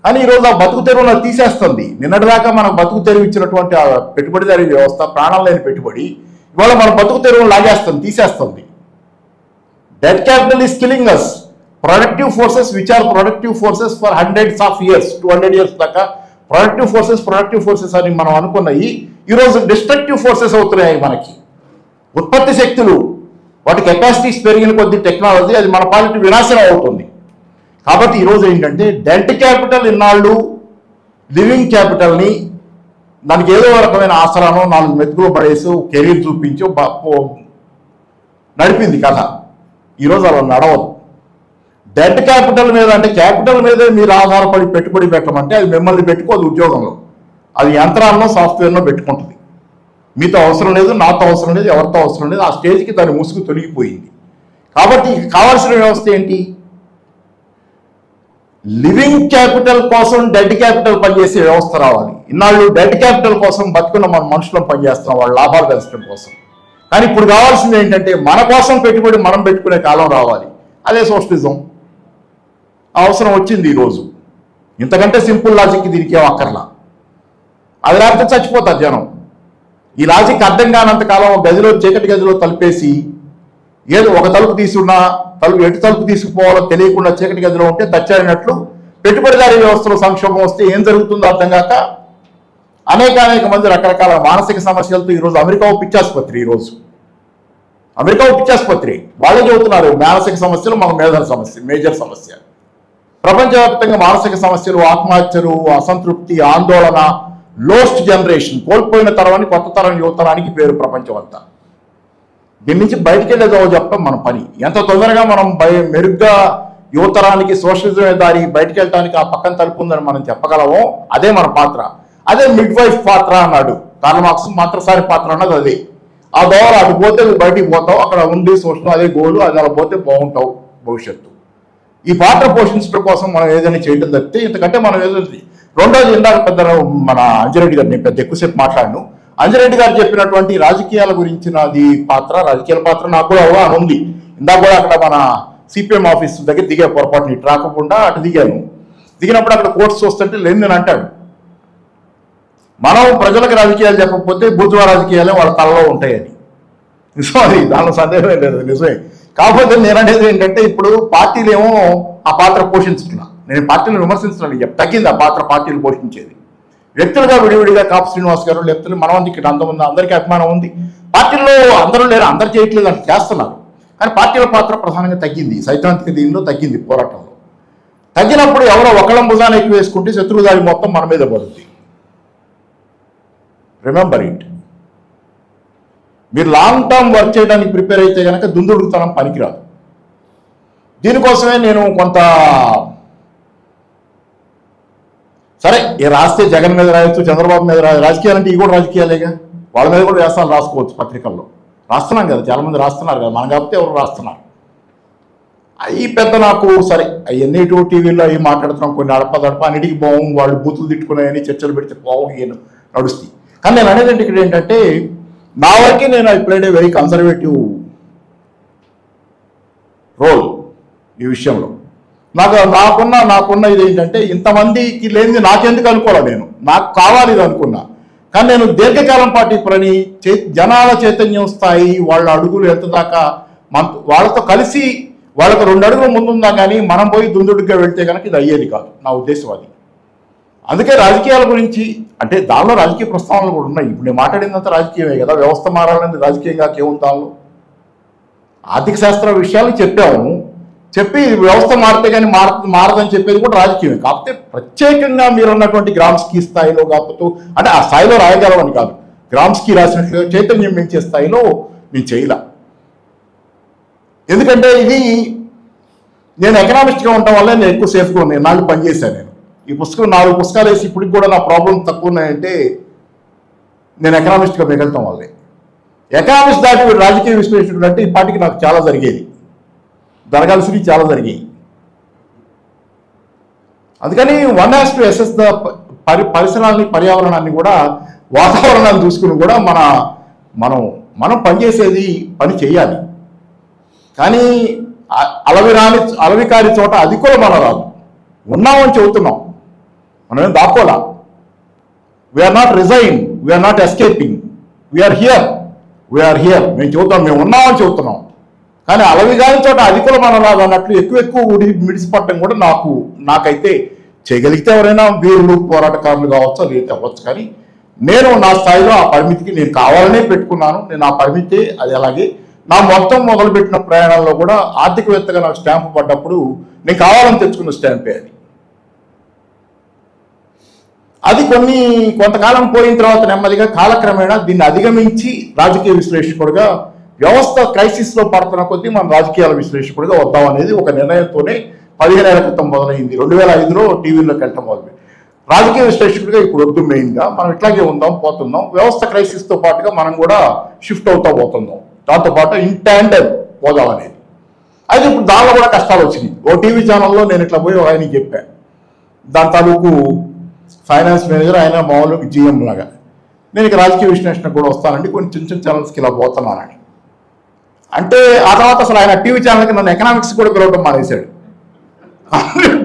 కానీ ఈరోజు ఆ బతుకు తెరువును తీసేస్తుంది. నిన్నటిదాకా మనకు బతుకు తెరువు ఇచ్చినటువంటి ఆ పెట్టుబడిదారీ వ్యవస్థ, ప్రాణం లేని పెట్టుబడి ఇవాళ మన బతుకు తెరువును లాగేస్తుంది, తీసేస్తుంది. Dead capital is killing us. Productive forces which are productive forces for hundreds of years, 200 years దాకా ప్రొడక్టివ్ ఫోర్సెస్ అని మనం అనుకున్నాయి ఈరోజు డిస్ట్రక్టివ్ ఫోర్సెస్ అవుతున్నాయి. మనకి ఉత్పత్తి శక్తులు, వాటి కెపాసిటీస్ పెరిగిన కొద్ది టెక్నాలజీ అది మన పాలిటీ వినాశనం అవుతుంది. కాబట్టి ఈరోజు ఏంటంటే డెడ్ క్యాపిటల్ ఇన్నాళ్ళు లివింగ్ క్యాపిటల్ని దానికి ఏదో రకమైన ఆసరానో 4 మెతుకులు పడేసి కెరీర్ చూపించి నడిపింది కథ. ఈరోజు అలా నడవదు. డెడ్ క్యాపిటల్ మీద అంటే క్యాపిటల్ మీదే మీరు ఆధారపడి పెట్టుబడి పెట్టమంటే అది మిమ్మల్ని పెట్టుకోదు ఉద్యోగంలో, అది యంత్రాల్లో సాఫ్ట్వేర్లో పెట్టుకుంటుంది. మీతో అవసరం లేదు, నాతో అవసరం లేదు, ఎవరితో అవసరం లేదు, ఆ స్టేజ్కి దాని ముసుగు తొలగిపోయింది. కాబట్టి కావాల్సిన వ్యవస్థ ఏంటి? లివింగ్ క్యాపిటల్ కోసం డెడ్ క్యాపిటల్ పనిచేసే వ్యవస్థ రావాలి. ఇన్నాళ్ళు డెడ్ క్యాపిటల్ కోసం బతుకున్న మన మనుషులను పనిచేస్తున్నాం, వాళ్ళ లాభాలు పెంచడం కోసం. కానీ ఇప్పుడు కావాల్సింది ఏంటంటే మన కోసం పెట్టుబడి మనం పెట్టుకునే కాలం రావాలి. అదే సోషలిజం. అవసరం వచ్చింది ఈరోజు. ఇంతకంటే సింపుల్ లాజిక్ దీనికి ఏం అక్కర్లా. అది లేకపోతే చచ్చిపోతారు జనం. ఈ లాజిక్ అర్థం కానంత కాలం గదిలో, చీకటి గదిలో తలుపేసి ఏదో ఒక తలుపు తీసుకున్నా ఎటు తలుపు తీసుకుపోవాలో తెలియకుండా చీకటి గదిలో ఉంటే తచ్చాడినట్లు పెట్టుబడిదారీ వ్యవస్థలో సంక్షోభం వస్తే ఏం జరుగుతుందో అర్థం కాక అనేక మంది రకరకాల మానసిక సమస్యలతో ఈరోజు అమెరికా పిచ్చాసుపత్రి. ఈరోజు అమెరికా పిచ్చాసుపత్రి వాళ్ళే చెబుతున్నారు మానసిక సమస్యలు మన మేజర్ సమస్య. ప్రపంచవ్యాప్తంగా మానసిక సమస్యలు, ఆత్మహత్యలు, అసంతృప్తి, ఆందోళన, లోస్ట్ జనరేషన్, కోల్పోయిన తరాన్ని కొత్త తరం యువతరానికి పేరు ప్రపంచం అంతా. దీని నుంచి బయటికి వెళ్ళేదో చెప్పడం మన పని. ఎంత తొందరగా మనం మెరుగ్గా యువతరానికి సోషలిజమే దారి బయటికి వెళ్ళడానికి ఆ పక్కన తలుపు ఉందని మనం చెప్పగలమో అదే మన పాత్ర. అదే మిడ్ వైఫ్ పాత్ర అన్నాడు కార్ల్ మార్క్స్. మంత్రసారి పాత్ర అన్నది అదే. ఆ దోర అటు పోతే బయటికి పోతావు, అక్కడ ఉంది సోషల్, అదే గోలు, అది అలా పోతే బాగుంటావు భవిష్యత్తు. ఈ పాత్ర పోషించడం కోసం మనం ఏదైనా చేయడం తప్పితే ఇంతకంటే మనం ఏదైనా. రెండోది ఇందాక పెద్ద మన అంజిరెడ్డి గారు, నేను పెద్ద ఎక్కువసేపు మాట్లాడను, అంజిరెడ్డి గారు చెప్పినటువంటి రాజకీయాల గురించినది రాజకీయాల పాత్ర నాకు కూడా అవగాహన ఉంది. ఇందాక కూడా అక్కడ మన సిపిఎం ఆఫీస్ దగ్గర దిగే పొరపాటుని ఇటు రాకుండా అటు దిగాను. దిగినప్పుడు అక్కడ కోర్ట్స్ వస్తుంటే నేను అంటాడు, మనం ప్రజలకు రాజకీయాలు చెప్పకపోతే బూర్జువా రాజకీయాలే వాళ్ళ తలలో ఉంటాయని. సారీ, దానిలో సందేహమే లేదు, నిజమే. కాకపోతే నేను అనేది ఏంటంటే ఇప్పుడు పార్టీలేమో ఆ పాత్ర పోషించుతున్నా, నేను పార్టీలను విమర్శించడానికి తగ్గింది ఆ పాత్ర పార్టీలు పోషించేది. వ్యక్తులుగా విడివిడిగా కాపు శ్రీనివాస్ గారు లేకపోతే మనమంది ఇక్కడ అంతమంది అందరికీ అభిమానం ఉంది. పార్టీల్లో అందరూ లేరు, అందరు చేయట్లేదు అంటే చేస్తున్నారు. కానీ పార్టీల పాత్ర ప్రధానంగా తగ్గింది, సైద్ధాంతిక దీనిలో తగ్గింది, పోరాటంలో తగ్గినప్పుడు ఎవరో ఒకళ్ళ భుజాన్ని ఎక్కువ వేసుకుంటే శత్రుదారి మొత్తం మన మీద పడుతుంది. Remember it. మీరు లాంగ్ టర్మ్ వర్క్ చేయడానికి ప్రిపేర్ అయితే కనుక దుందుడుగుతనం పనికిరాదు. దీనికోసమే నేను కొంత సరే రాస్తే జగన్ మీద రాయొచ్చు, చంద్రబాబు మీద రాజకీయాలు అంటే ఇవి కూడా రాజకీయాలేగా, వాళ్ళ మీద కూడా వ్యాసాలు రాసుకోవచ్చు, పత్రికల్లో రాస్తున్నాం కదా, చాలామంది రాస్తున్నారు కదా, మనం కాకపోతే ఎవరు రాస్తున్నారు. ఈ పెద్ద నాకు సరే అవన్నీ ఇటు టీవీలో అవి మాట్లాడుతున్నాం, కొన్ని అడప అన్నిటికీ పోవం, వాళ్ళు బూతులు తిట్టుకున్నాయని చర్చలు పెడితే పోవం, ఈయన నడుస్తాయి. కానీ నేను అనేది ఇక్కడ ఏంటంటే నా వరకే నేను I played a very conservative role ఈ విషయంలో. నాకున్న ఇది ఏంటంటే ఇంతమందికి లేనిది నాకెందుకు అనుకోవాలి, నాకు కావాలి ఇది అనుకున్నా. కానీ నేను దీర్ఘకాలం పాటు పని జనాల చైతన్యం స్థాయి, వాళ్ళ అడుగులు ఎంత దాకా వాళ్ళతో కలిసి వాళ్ళకు 2 అడుగుల ముందుందా కానీ మనం పోయి దుందుడుగా వెళ్తే కనుక ఇది అయ్యేది కాదు. నా ఉద్దేశం అది. అందుకే రాజకీయాల గురించి అంటే దానిలో రాజకీయ ప్రస్తావనలు కూడా ఉన్నాయి. ఇప్పుడు నేను మాట్లాడిందంతా రాజకీయమే కదా. వ్యవస్థ మారాలనేది రాజకీయంగా కేవలం దానిలో ఆర్థిక శాస్త్ర విషయాలు చెప్పాము. చెప్పి వ్యవస్థ మారితే కానీ మారదని చెప్పేది కూడా రాజకీయమే. కాకపోతే ప్రత్యేకంగా మీరు అన్నటువంటి గ్రామ్స్కీ స్థాయిలో కాకపోతే అంటే ఆ స్థాయిలో రాయగలవని కాదు, గ్రామ్స్కీ రాసినట్లుగా చైతన్యం పెంచే స్థాయిలో నేను చేయలే. ఎందుకంటే ఇది నేను ఎకనామిస్ట్గా ఉండటం వల్ల నేను ఎక్కువ సేఫ్గా ఉన్నాను. 4 పనిచేశాను నేను. ఈ పుస్తకం 4 పుస్తకాలు వేసి ఇప్పటికి కూడా నా ప్రాబ్లం తక్కువ ఉన్నాయంటే నేను ఎకనామిస్ట్గా మిగలటం వల్లే. ఎకనామిస్ట్ దాటి రాజకీయ విశ్లేషకుడు అంటే ఈ పార్టీకి నాకు చాలా జరిగేది, జరగాల్సినవి చాలా జరిగాయి. అందుకని one has to assess the పరిసరాలని, పర్యావరణాన్ని కూడా, వాతావరణాన్ని చూసుకుని కూడా మనం పనిచేసేది పని చేయాలి. కానీ అలవికారి చోట అది కూడా మనం రాదు. ఉన్నామని చెబుతున్నాం, మనమేం దాక్కోలా. We're not resign, we're not escaping, we're here. మేము చెబుతాం, మేము ఉన్నామని చెబుతున్నాం. కానీ అలవిగాని చోట అది కూడా మనం రాదు అన్నట్లు ఎక్కువ మిడిసిపట్టడం కూడా నాకైతే చేయగలిగితే ఎవరైనా వీరులు పోరాటకారులు కావచ్చు, అది అయితే అవ్వచ్చు. కానీ నేను నా స్థాయిలో ఆ పరిమితికి నేను కావాలనే పెట్టుకున్నాను. నేను ఆ పరిమితి అది అలాగే నా మొత్తం మొదలుపెట్టిన ప్రయాణంలో కూడా ఆర్థికవేత్తగా నాకు స్టాంపు పడ్డప్పుడు నేను కావాలని తెచ్చుకున్న స్టాంపే అది. అది కొంతకాలం పోయిన తర్వాత నెమ్మదిగా కాలక్రమేణా దీన్ని అధిగమించి రాజకీయ విశ్లేషకుడుగా, వ్యవస్థ క్రైసిస్లో పడుతున్న కొద్దీ మన రాజకీయాల విశ్లేషకుడుగా వద్దామనేది ఒక నిర్ణయంతోనే 15 ఏళ్ల క్రితం మొదలైంది. 2005లో టీవీలోకి వెళ్ళటం మొదలు. రాజకీయ విశ్లేషకుడిగా ఇప్పుడు వద్దు, మెయిన్గా మనం ఇట్లాగే పోతున్నాం. వ్యవస్థ క్రైసిస్తో పాటుగా మనం కూడా షిఫ్ట్ అవుతా పోతున్నాం. దాంతోపాటు ఇంటాండెడ్ పోదాం అనేది. అయితే ఇప్పుడు దానిలో కూడా కష్టాలు వచ్చినాయి. ఓ టీవీ ఛానల్లో నేను ఇట్లా పోయి ఆయనకి చెప్పాను, దాని తాలూకు ఫైనాన్స్ మేనేజర్, ఆయన మామూలుగా జీఎం లాగా, నేను ఇక రాజకీయ విశ్లేషణ కూడా వస్తానండి, కొన్ని చిన్న ఛానల్స్కి ఇలా పోతున్నానని అంటే, ఆ తర్వాత అసలు ఆయన టీవీ ఛానల్కి నన్ను ఎకనామిక్స్ కూడా పిలవడం మానేశాడు.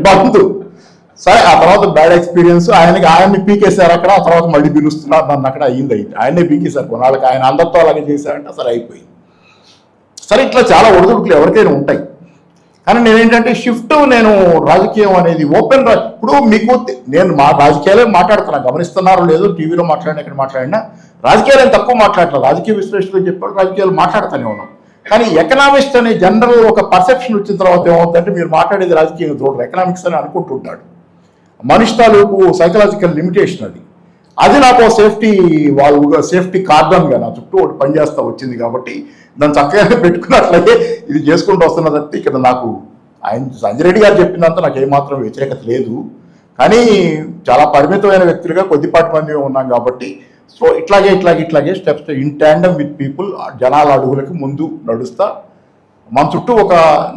బంధు సరే. ఆ తర్వాత బ్యాడ్ ఎక్స్పీరియన్స్. ఆయన్ని పీకేశారు అక్కడ. ఆ తర్వాత మళ్ళీ పిలుస్తున్నారు నన్ను అక్కడ. అయ్యింది ఆయనే పీకేశారు కొన్నాళ్ళకి. ఆయన అందరితో అలాగే చేశారంటే అసలు అయిపోయింది. సరే, ఇట్లా చాలా ఒడిదుడుకులు ఎవరికైనా ఉంటాయి. కానీ నేనేంటంటే నేను రాజకీయం అనేది ఓపెన్. ఇప్పుడు మీకు నేను రాజకీయాలే మాట్లాడుతున్నాను, గమనిస్తున్నారో లేదో, టీవీలో మాట్లాడినా ఎక్కడ మాట్లాడినా రాజకీయాలు ఏం తక్కువ మాట్లాడతారు. రాజకీయ విశ్లేషకులు చెప్పాడు రాజకీయాలు మాట్లాడుతూనే ఉన్నాం. కానీ ఎకనామిస్ట్ అనే జనరల్ ఒక పర్సెప్షన్ వచ్చిన తర్వాత ఏమవుతుందంటే మీరు మాట్లాడేది రాజకీయం చూడరు, ఎకనామిక్స్ అని అనుకుంటుంటాడు. మనిషి తాలూకు సైకలాజికల్ లిమిటేషన్ అది నాకు సేఫ్టీ కార్డన్గా నా చుట్టూ ఒకటి పనిచేస్తా వచ్చింది. కాబట్టి దాన్ని చక్కగానే పెట్టుకున్నట్లయితే ఇది చేసుకుంటూ వస్తున్నదంటే ఇక్కడ నాకు సంజయ్ రెడ్డి గారు చెప్పినంత నాకు ఏమాత్రం వ్యతిరేకత లేదు. కానీ చాలా పరిమితమైన వ్యక్తులుగా కొద్దిపాటి మంది ఉన్నాం కాబట్టి సో ఇట్లాగే steps in tandem with people, జనాల అడుగులకి ముందు నడుస్తా. మన చుట్టూ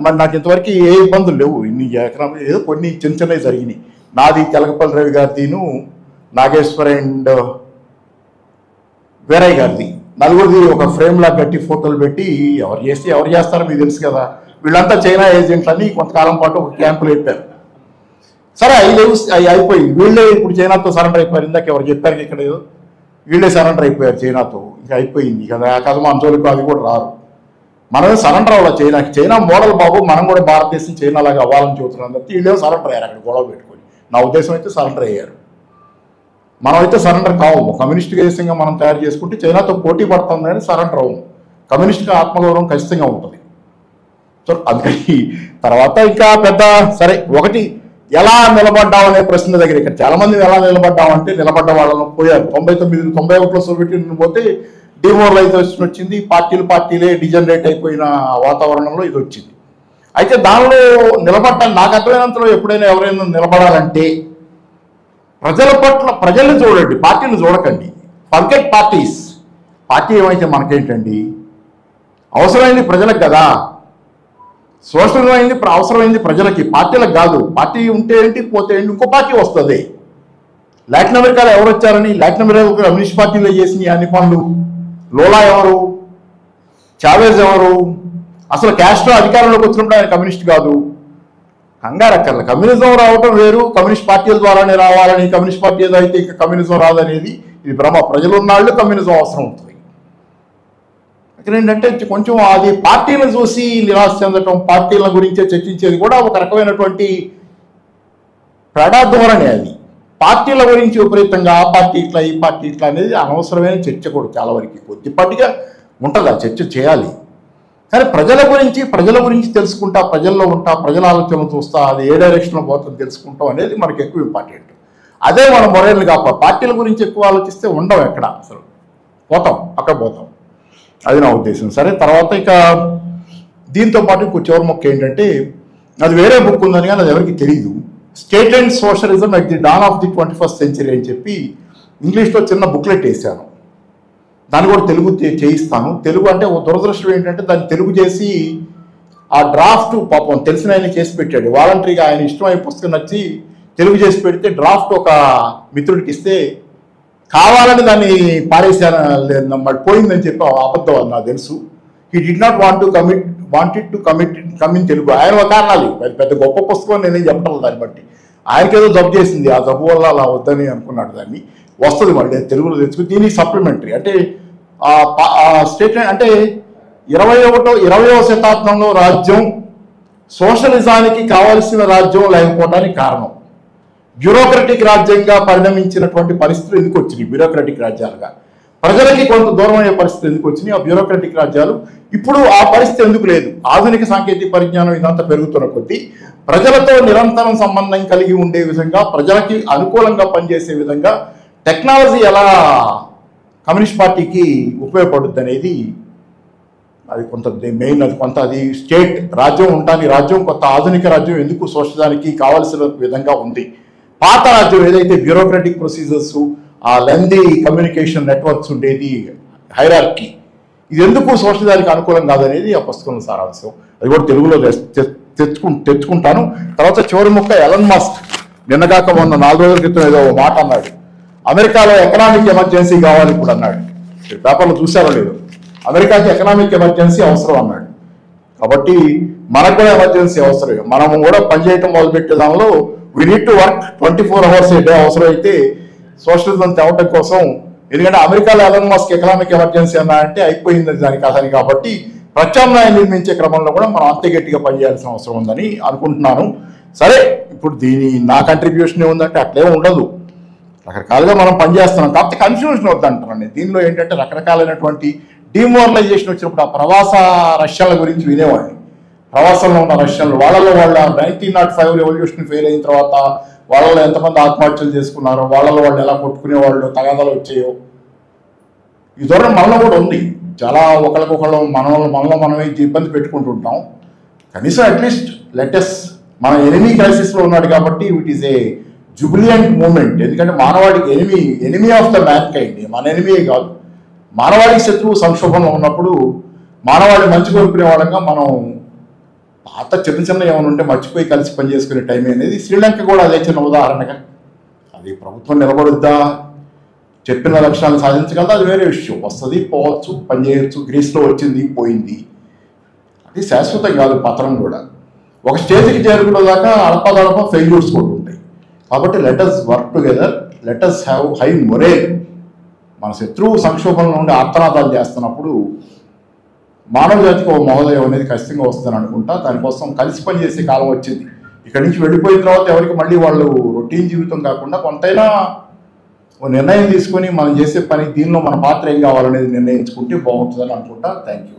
మరి నాకు ఇంతవరకు ఏ ఇబ్బందులు లేవు. ఏదో కొన్ని చిన్నవి జరిగినాయి. నాది తెలకపల్లి రవి గారిదిను, నాగేశ్వర అండ్ వీరయ్య గారిది, నలుగురిది ఒక ఫ్రేమ్ లా కట్టి ఫోటోలు పెట్టి ఎవరు చేస్తారో మీకు తెలుసు కదా. వీళ్ళంతా చైనా ఏజెంట్లని కొంతకాలం పాటు ఒక క్యాంపులు పెట్టారు. సరే, అవి అయిపోయింది. వీళ్ళే ఇప్పుడు చైనాతో సరెండర్ అయిపోయారు. ఇందాక ఎవరు చెప్పారు ఇక్కడ ఏదో, వీళ్ళే సరెండర్ అయిపోయారు చైనాతో. ఇంకా అయిపోయింది కదా. మన జోలికి అది కూడా రారు. మనమే సరెండర్ అవ్వాలి చైనాకి. చైనా మోడల్ బాబు, మనం కూడా భారతదేశం చైనా లాగా అవ్వాలని చూస్తున్నాం తప్పితే వీళ్ళేమో సరెండర్ అయ్యారు అక్కడ గొడవ పెట్టుకొని. నా ఉద్దేశం అయితే సరెండర్ అయ్యారు. మనమైతే సరెండర్ కావు. కమ్యూనిస్ట్ దేశంగా మనం తయారు చేసుకుంటే చైనాతో పోటీ పడుతుంది కానీ సరెండర్ అవ్వము. కమ్యూనిస్ట్గా ఆత్మగౌరవం ఖచ్చితంగా ఉంటుంది. సో అందుకని తర్వాత ఇంకా సరే, ఒకటి ఎలా నిలబడ్డాం అనే ప్రశ్న దగ్గర ఇక్కడ చాలా మంది ఎలా నిలబడ్డామంటే నిలబడ్డ వాళ్ళను పోయారు. 91లో సోవియట్ యూనియన్ పోతే డిమోరలైజేషన్ వచ్చింది. పార్టీలే డిజనరేట్ అయిపోయిన వాతావరణంలో ఇది వచ్చింది. అయితే దానిలో నిలబడ్డాను. నాకు అర్థమైనంతలో ఎప్పుడైనా ఎవరైనా నిలబడాలంటే ప్రజల్ని చూడండి, పార్టీలు చూడకండి. Forget parties. పార్టీ ఏమైతే మనకేంటండి, అవసరమైంది ప్రజలకు కదా. సోషల్ అవసరమైంది ప్రజలకి, పార్టీలకు కాదు. పార్టీ ఉంటే ఏంటి, పోతే ఏంటి, ఇంకో పార్టీ వస్తుంది. లాటిన్ అమెరికాలో ఎవరు వచ్చారని, లాటిన్ అమెరికా కమ్యూనిస్ట్ పార్టీలో చేసిన అన్ని పనులు. లోలా ఎవరు, చావేజ్ ఎవరు, అసలు క్యాస్ట్రో అధికారంలోకి వచ్చినప్పుడు ఆయన కమ్యూనిస్ట్ కాదు. కంగారక్కర్ల. కమ్యూనిజం రావటం వేరు, కమ్యూనిస్ట్ పార్టీల ద్వారానే రావాలని, కమ్యూనిస్ట్ పార్టీ ఏదో అయితే ఇక కమ్యూనిజం రాదనేది ఇది భ్రమ. ప్రజలు ఉన్నాళ్ళు కమ్యూనిజం అవసరం అవుతుంది. ఇక్కడ ఏంటంటే కొంచెం అది పార్టీలను చూసి నిరాశ చెందటం, పార్టీల గురించే చర్చించేది కూడా ఒక రకమైనటువంటి ప్రడాధోరణి. అది పార్టీల గురించి విపరీతంగా ఆ పార్టీ ఇట్లా ఈ పార్టీ ఇట్లా అనేది అనవసరమైన చర్చ కూడా చాలా వరకు కొద్దిపాటిగా ఉంటుంది. ఆ చర్చ చేయాలి, కానీ ప్రజల గురించి తెలుసుకుంటా, ప్రజల్లో ఉంటా, ప్రజల ఆలోచనలు చూస్తా, అది ఏ డైరెక్షన్లో పోతుందో తెలుసుకుంటాం అనేది మనకు ఎక్కువ ఇంపార్టెంట్. అదే మనం మొరేల్గా పార్టీల గురించి ఎక్కువ ఆలోచిస్తే ఉండవు, ఎక్కడ అసలు పోతాం, అక్కడ పోతాం. అది నా ఉద్దేశం. సరే, తర్వాత ఇక దీంతో పాటు ఇంకో చివరి మొక్క ఏంటంటే, అది వేరే బుక్ ఉందని కానీ అది ఎవరికి తెలియదు. State and socialism at the don of the 21st century అని చెప్పి ఇంగ్లీష్లో చిన్న బుక్లెట్ వేసాను. దాన్ని కూడా తెలుగు చేయిస్తాను. తెలుగు అంటే ఒక దురదృష్టం ఏంటంటే దాన్ని తెలుగు చేసి ఆ డ్రాఫ్ట్ పాపం తెలిసిన ఆయన చేసి పెట్టాడు వాలంటరీగా. ఆయన ఇష్టమైన పుస్తకం నచ్చి తెలుగు చేసి పెడితే డ్రాఫ్ట్ ఒక మిత్రుడికి ఇస్తే కావాలని దాన్ని పారేసాను, మరి పోయిందని చెప్పి అబద్ధం అది నాకు తెలుసు. He did not wanted to come in Telugu. ఆయన ఒక కారణాలు, పెద్ద గొప్ప పుస్తకం నేనేం చెప్పడం దాన్ని బట్టి. ఆయనకేదో జబ్బు చేసింది, ఆ జబ్బు వల్ల అలా వద్దని అనుకున్నాడు. దాన్ని వస్తుంది మళ్ళీ తెలుగులో తెచ్చుకుని దీనికి సప్లిమెంటరీ అంటే స్టేట్మెంట్ అంటే 20వ శతాబ్దంలో రాజ్యం సోషలిజానికి కావాల్సిన రాజ్యం లేకపోవడానికి కారణం బ్యూరోక్రటిక్ రాజ్యంగా పరిణమించినటువంటి పరిస్థితులు ఎందుకు వచ్చినాయి. బ్యూరోక్రటిక్ రాజ్యాలుగా ప్రజలకి కొంత దూరం అయ్యే పరిస్థితులు ఎందుకు వచ్చినాయి. ఆ బ్యూరోక్రటిక్ రాజ్యాలు ఇప్పుడు ఆ పరిస్థితి ఎందుకు లేదు. ఆధునిక సాంకేతిక పరిజ్ఞానం ఇదంతా పెరుగుతున్న కొద్దీ ప్రజలతో నిరంతరం సంబంధం కలిగి ఉండే విధంగా, ప్రజలకి అనుకూలంగా పనిచేసే విధంగా టెక్నాలజీ ఎలా కమ్యూనిస్ట్ పార్టీకి ఉపయోగపడుద్ది అనేది అది కొంత మెయిన్. అది కొంత అది స్టేట్ రాజ్యం ఉంటానికి రాజ్యం కొత్త ఆధునిక రాజ్యం ఎందుకు సోషలిజానికి కావాల్సిన విధంగా ఉంది. పాత రాజ్యం ఏదైతే బ్యూరోక్రటిక్ ప్రొసీజర్స్, ఆ లెందీ కమ్యూనికేషన్ నెట్వర్క్స్ ఉండేది, హైరార్కీ, ఇది ఎందుకు సోషలిజానికి అనుకూలం కాదనేది ఆ పుస్తకంలో సారాంశం. అది కూడా తెలుగులో తెచ్చుకుంటాను. తర్వాత చివరి ముక్క ఎలన్ మస్క్ నిన్నగాక మొన్న 4 రోజుల క్రితం ఏదో మాట అన్నాడు, అమెరికాలో ఎకనామిక్ ఎమర్జెన్సీ కావాలి ఇప్పుడు అన్నాడు. పేపర్లో చూసారో లేదు, అమెరికాకి ఎకనామిక్ ఎమర్జెన్సీ అవసరం అన్నాడు. కాబట్టి మనకు కూడా ఎమర్జెన్సీ అవసరమే. మనము కూడా పనిచేయటం మొదలుపెట్టే దానిలో we need to work 24 hours a day అవసరం అయితే సోషలిజం తేవటం కోసం. ఎందుకంటే అమెరికాలో ఎలన్ మస్క్ ఎకనామిక్ ఎమర్జెన్సీ అన్నా అంటే అయిపోయింది దాని కథని. కాబట్టి ప్రత్యామ్నాయం నిర్మించే క్రమంలో కూడా మనం అంతే గట్టిగా పనిచేయాల్సిన అవసరం ఉందని అనుకుంటున్నాను. సరే, ఇప్పుడు నా కంట్రిబ్యూషన్ ఏముందంటే అట్లే ఉండదు, రకరకాలుగా మనం పనిచేస్తున్నాం. కాకపోతే కన్ఫ్యూజన్ వద్దంటానండి. దీనిలో ఏంటంటే రకరకాలైనటువంటి డిమోరలైజేషన్ వచ్చినప్పుడు ఆ ప్రవాస రష్యన్ల గురించి వినేవాడిని. ప్రవాసంలో ఉన్న రష్యన్లు వాళ్ళ 1905 రెవల్యూషన్ ఫెయిల్ అయిన తర్వాత వాళ్ళలో ఎంతమంది ఆత్మహత్యలు చేసుకున్నారో, వాళ్ళలో వాళ్ళు ఎలా కొట్టుకునేవాళ్ళు, తగాదాలు వచ్చాయో, ఈ ధోరణి మనలో కూడా ఉంది. చాలా ఒకరికొకళ్ళు మనలో మనమే ఇబ్బంది పెట్టుకుంటుంటాం. కనీసం అట్లీస్ట్ లెటెస్ మన ఎనిమీ క్రైసిస్లో ఉన్నాడు కాబట్టి it is a jubilant moment. ఎందుకంటే మానవాడికి enemy of the mankind, మన ఎనిమీ కాదు, మానవాడికి శత్రువు సంక్షోభంలో ఉన్నప్పుడు మానవాడి మంచి కోరుకునే వాళ్ళంగా మనం పాత చిన్న ఏమైనా ఉంటే మర్చిపోయి కలిసి పనిచేసుకునే టైం అనేది శ్రీలంక కూడా అదే చిన్న ఉదాహరణగా. అది ప్రభుత్వం నిలబడుద్దా, చెప్పిన లక్ష్యాలను సాధించగలదా, అది వేరే విషయం. వస్తుంది, పోవచ్చు, పనిచేయచ్చు. గ్రీస్లో వచ్చింది, పోయింది, అది శాశ్వతం కాదు. పత్రం కూడా ఒక స్టేజ్కి చేరుకునే దాకా అడపదడప ఫెయిల్యూర్స్ కూడా ఉంటాయి. కాబట్టి let's work together, let's have high morale. మన శత్రువు సంక్షోభంలో ఉండి ఆర్తనాదాలు చేస్తున్నప్పుడు మానవ జాతికి ఒక మహోదయం అనేది ఖచ్చితంగా వస్తుందని అనుకుంటా. దానికోసం కలిసి పనిచేసే కాలం వచ్చింది. ఇక్కడి నుంచి వెళ్ళిపోయిన తర్వాత ఎవరికి మళ్ళీ వాళ్ళు రొటీన్ జీవితం కాకుండా కొంతైనా ఓ నిర్ణయం తీసుకొని మనం చేసే పని దీనిలో మన పాత్ర ఏం కావాలనేది నిర్ణయించుకుంటే బాగుంటుందని అనుకుంటా. Thank you.